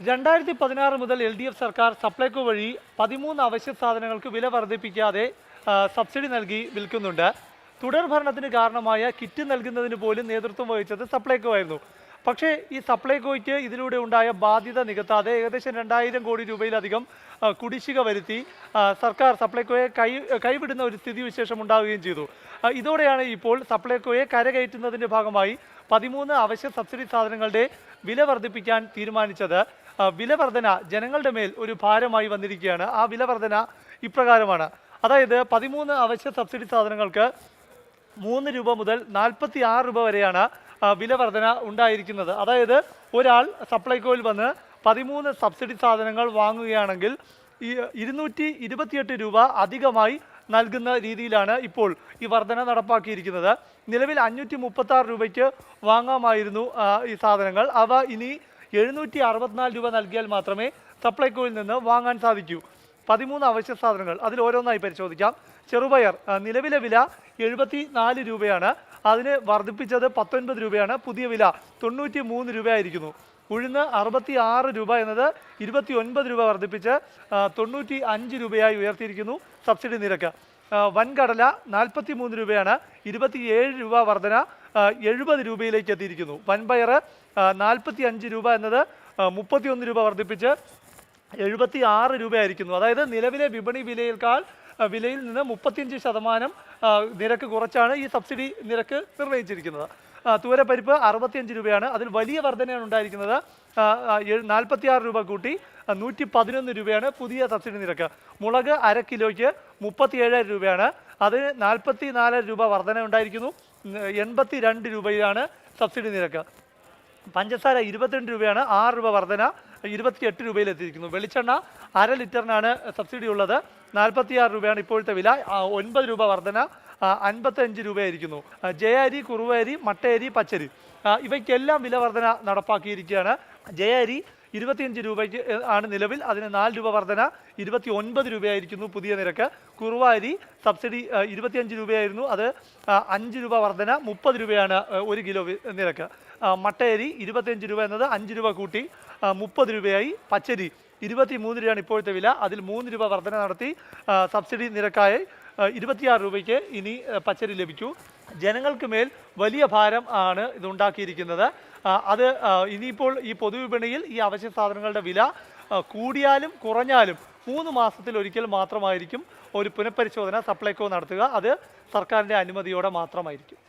2016 മുതൽ LDF സർക്കാർ സപ്ലൈകോ വഴി 13 അവശ്യ സാധനങ്ങൾക്ക് വില വർദ്ധിപ്പിക്കാതെ സബ്സിഡി നൽകി വിൽക്കുന്നുണ്ട്. തുടർഭരണത്തിന് കാരണമായ കിറ്റ് നൽകുന്നതിന് പോലും നേതൃത്വം വഹിച്ചത് സപ്ലൈകോ ആയിരുന്നു. പക്ഷേ ഈ സപ്ലൈകോയ്ക്ക് ഇതിലൂടെ ഉണ്ടായ ബാധ്യത നികത്താതെ ഏകദേശം 2000 കോടി രൂപയിലധികം കുടിശ്ശിക വരുത്തി സർക്കാർ സപ്ലൈകോയെ കൈവിടുന്ന ഒരു സ്ഥിതിവിശേഷം ഉണ്ടാവുകയും ചെയ്തു. ഇതോടെയാണ് ഇപ്പോൾ സപ്ലൈകോയെ കരകയറ്റുന്നതിൻ്റെ ഭാഗമായി 13 അവശ്യ സബ്സിഡി സാധനങ്ങളുടെ വില വർദ്ധിപ്പിക്കാൻ തീരുമാനിച്ചത്. വില വർധന ജനങ്ങളുടെ മേൽ ഒരു ഭാരമായി വന്നിരിക്കുകയാണ്. ആ വില വർധന ഇപ്രകാരമാണ്. അതായത് 13 അവശ്യ സബ്സിഡി സാധനങ്ങൾക്ക് 3 രൂപ മുതൽ 46 രൂപ വരെയാണ് വില വർധന ഉണ്ടായിരിക്കുന്നത്. അതായത് ഒരാൾ സപ്ലൈകോയിൽ വന്ന് 13 സബ്സിഡി സാധനങ്ങൾ വാങ്ങുകയാണെങ്കിൽ 228 രൂപ അധികമായി നൽകുന്ന രീതിയിലാണ് ഇപ്പോൾ ഈ വർധന നടപ്പാക്കിയിരിക്കുന്നത്. നിലവിൽ 536 രൂപയ്ക്ക് വാങ്ങാമായിരുന്നു ഈ സാധനങ്ങൾ. അവ ഇനി 764 രൂപ നൽകിയാൽ മാത്രമേ സപ്ലൈകോയിൽ നിന്ന് വാങ്ങാൻ സാധിക്കൂ. 13 അവശ്യ സാധനങ്ങൾ അതിൽ ഓരോന്നായി പരിശോധിക്കാം. ചെറുപയർ നിലവിലെ വില 74 രൂപയാണ്. അതിന് വർദ്ധിപ്പിച്ചത് 19 രൂപയാണ്. പുതിയ വില 93 രൂപയായിരിക്കുന്നു. ഉഴുന്ന് 66 രൂപ എന്നത് 29 രൂപ വർദ്ധിപ്പിച്ച് 95 രൂപയായി ഉയർത്തിയിരിക്കുന്നു സബ്സിഡി നിരക്ക്. വൻകടല 43 രൂപയാണ്. 27 രൂപ വർധന 70 രൂപയിലേക്ക് എത്തിയിരിക്കുന്നു. വൻപയർ 45 രൂപ എന്നത് 31 രൂപ വർദ്ധിപ്പിച്ച് 76 രൂപയായിരിക്കുന്നു. അതായത് നിലവിലെ വിപണി വിലയിൽ നിന്ന് 35% നിരക്ക് കുറച്ചാണ് ഈ സബ്സിഡി നിരക്ക് നിർണ്ണയിച്ചിരിക്കുന്നത്. തൂരപ്പരിപ്പ് 65 രൂപയാണ്. അതിൽ വലിയ വർധനയാണ് ഉണ്ടായിരിക്കുന്നത്. 46 രൂപ കൂട്ടി 111 രൂപയാണ് പുതിയ സബ്സിഡി നിരക്ക്. മുളക് അര കിലോയ്ക്ക് 37 രൂപയാണ്. അതിന് 44 രൂപ വർധന ഉണ്ടായിരിക്കുന്നു. 82 രൂപയാണ് സബ്സിഡി നിരക്ക്. പഞ്ചസാര 22 രൂപയാണ്. 6 രൂപ വർധന 28 രൂപയിലെത്തിയിരിക്കുന്നു. വെളിച്ചെണ്ണ അര ലിറ്ററിനാണ് സബ്സിഡി ഉള്ളത്. 46 രൂപയാണ് ഇപ്പോഴത്തെ വില. 9 രൂപ വർധന 55 രൂപയായിരിക്കുന്നു. ജയ അരി, കുറുവ അരി, മട്ടയരി, പച്ചരി ഇവയ്ക്കെല്ലാം വില വർധന നടപ്പാക്കിയിരിക്കുകയാണ്. ജയ അരി 25 രൂപയ്ക്ക് ആണ് നിലവിൽ. അതിന് 4 രൂപ വർധന 29 രൂപയായിരിക്കുന്നു പുതിയ നിരക്ക്. കുറുവ അരി സബ്സിഡി 25 രൂപയായിരുന്നു. അത് 5 രൂപ വർധന 30 രൂപയാണ് 1 കിലോ നിരക്ക്. മട്ടയരി 25 രൂപ എന്നത് 5 രൂപ കൂട്ടി 30 രൂപയായി. പച്ചരി 23 രൂപയാണ് ഇപ്പോഴത്തെ വില. അതിൽ 3 രൂപ വർധന നടത്തി സബ്സിഡി നിരക്കായി 26 രൂപയ്ക്ക് ഇനി പച്ചരി ലഭിക്കൂ. ജനങ്ങൾക്ക് മേൽ വലിയ ഭാരം ആണ് ഇതുണ്ടാക്കിയിരിക്കുന്നത്. അത് ഇനിയിപ്പോൾ ഈ പൊതുവിപണിയിൽ ഈ അവശ്യ സാധനങ്ങളുടെ വില കൂടിയാലും കുറഞ്ഞാലും 3 മാസത്തിലൊരിക്കൽ മാത്രമായിരിക്കും ഒരു പുനഃപരിശോധന സപ്ലൈകോ നടത്തുക. അത് സർക്കാരിൻ്റെ അനുമതിയോടെ മാത്രമായിരിക്കും.